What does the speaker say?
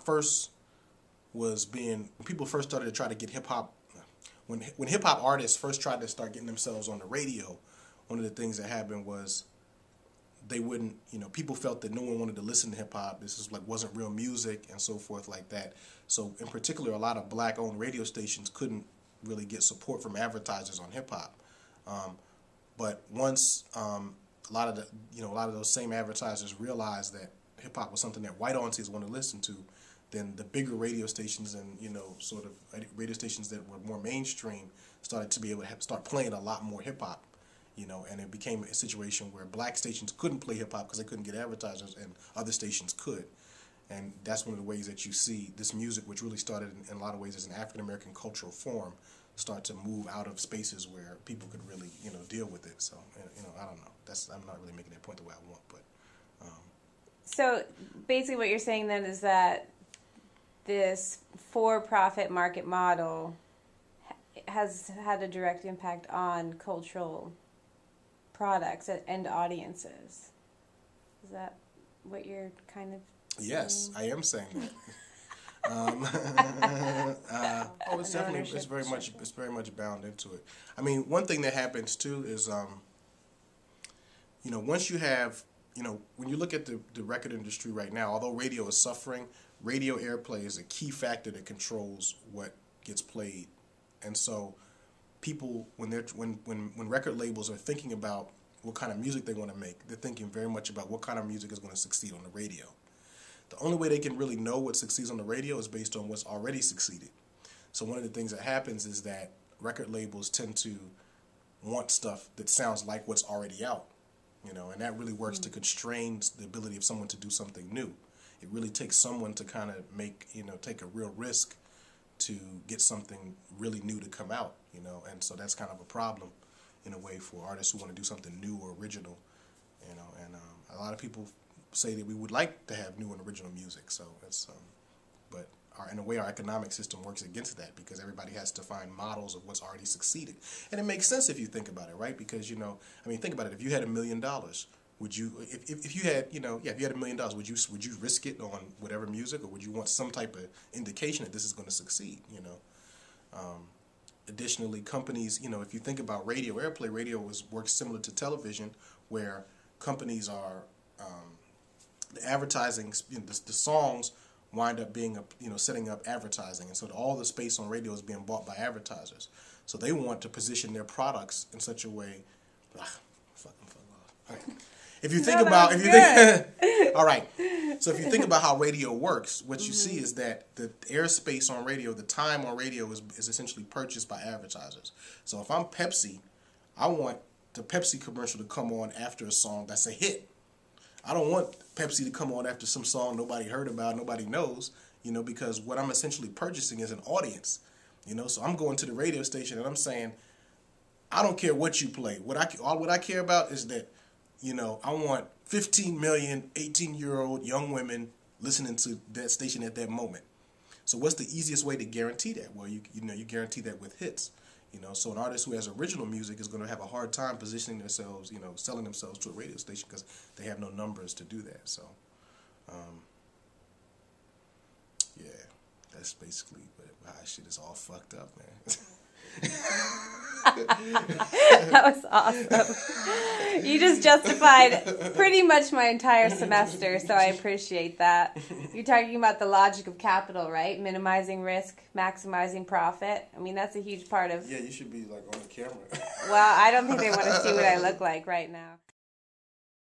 first was being, when people first started to try to get hip hop, when hip hop artists first tried to start getting themselves on the radio, one of the things that happened was they wouldn't, people felt that no one wanted to listen to hip hop. This is wasn't real music and so forth like that. So in particular, a lot of black-owned radio stations couldn't really get support from advertisers on hip hop. But once a lot of those same advertisers realized that hip hop was something that white audiences wanted to listen to, then the bigger radio stations and sort of radio stations that were more mainstream started to be able to start playing a lot more hip hop. And it became a situation where black stations couldn't play hip hop because they couldn't get advertisers, and other stations could. And that's one of the ways that you see this music, which really started in a lot of ways as an African American cultural form, start to move out of spaces where people could really, deal with it. So, I don't know. I'm not really making that point the way I want, but. So basically, what you're saying then is that this for-profit market model has had a direct impact on cultural products and audiences. Is that what you're kind of saying? Yes, I am saying that. It's definitely, it's very much bound into it. I mean, one thing that happens too is, once you have, when you look at the record industry right now, although radio is suffering, radio airplay is a key factor that controls what gets played. And so people, when record labels are thinking about what kind of music they want to make, they're thinking very much about what kind of music is going to succeed on the radio. The only way they can really know what succeeds on the radio is based on what's already succeeded. So one of the things that happens is that record labels tend to want stuff that sounds like what's already out, and that really works to constrain the ability of someone to do something new. It really takes someone to kind of take a real risk to get something really new to come out, and so that's kind of a problem in a way for artists who want to do something new or original, and a lot of people say that we would like to have new and original music, so it's, but in a way our economic system works against that because everybody has to find models of what's already succeeded, and it makes sense if you think about it, right? Because think about it. If you had $1 million, would you, if you had, if you had $1 million, would you risk it on whatever music, or would you want some type of indication that this is going to succeed? Additionally, companies, if you think about radio airplay, radio works similar to television, where companies are the advertising, the songs wind up being setting up advertising, and so all the space on radio is being bought by advertisers. So they want to position their products in such a way. If you think all right. So if you think about how radio works, what you see is that the airspace on radio, the time on radio is essentially purchased by advertisers. So if I'm Pepsi, I want the Pepsi commercial to come on after a song that's a hit. I don't want Pepsi to come on after some song nobody heard about, nobody knows, because what I'm essentially purchasing is an audience, So I'm going to the radio station and I'm saying, I don't care what you play. What I care about is that, I want 15 million 18-year-old young women listening to that station at that moment. So what's the easiest way to guarantee that? Well, you guarantee that with hits. So an artist who has original music is going to have a hard time positioning themselves, selling themselves to a radio station because they have no numbers to do that. So, yeah, that's basically how shit is all fucked up, man. That was awesome. You just justified pretty much my entire semester, so I appreciate that. You're talking about the logic of capital, right? Minimizing risk, maximizing profit. I mean, that's a huge part of... Yeah, you should be on the camera. Well, I don't think they want to see what I look like right now.